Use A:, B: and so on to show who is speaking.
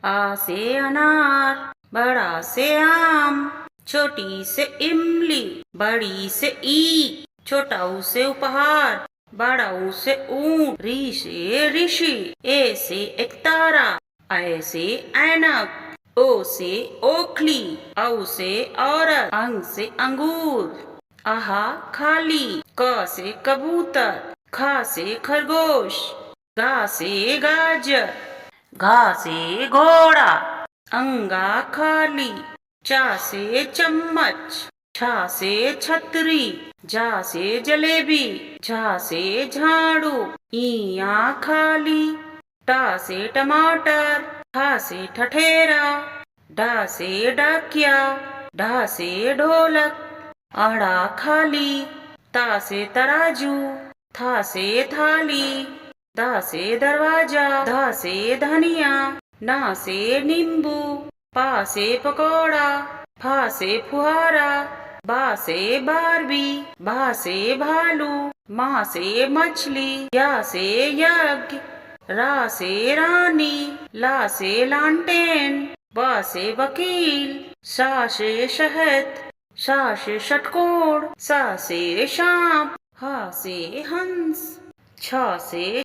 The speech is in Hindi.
A: आ से अनार, बड़ा से आम, छोटी से इमली, बड़ी से ईख, छोटा ऊ से उपहार, बड़ा ऊ से ऊंट, री से ऋषि, ए से एक तारा, ऐ से ऐनक, ओ से ओखली, औ से औरत, अंग से अंगूर, आहा खाली, क से कबूतर, ख से खरगोश, गा से गाजर, घा से घोड़ा, अंगा खाली, चा से चम्मच, छा से छतरी, जा से जलेबी, झा से झाड़ू, ईया खाली, टा से टमाटर, ठा से ठठेरा, डा से डाकिया, ढा से ढोलक, अड़ा खाली, ता से तराजू, था से थाली, दा से दरवाजा, धा से धनिया, ना से नींबू, पा से पकौड़ा, फा से फुहारा, बा से बारबी, भा से भालू, मा से मछली, या से यज्ञ, रा से रानी, ला से लालटेन, वा से वकील, शा से शहद, शा से षटकोण, सा से सांप, हा से हंस, छ से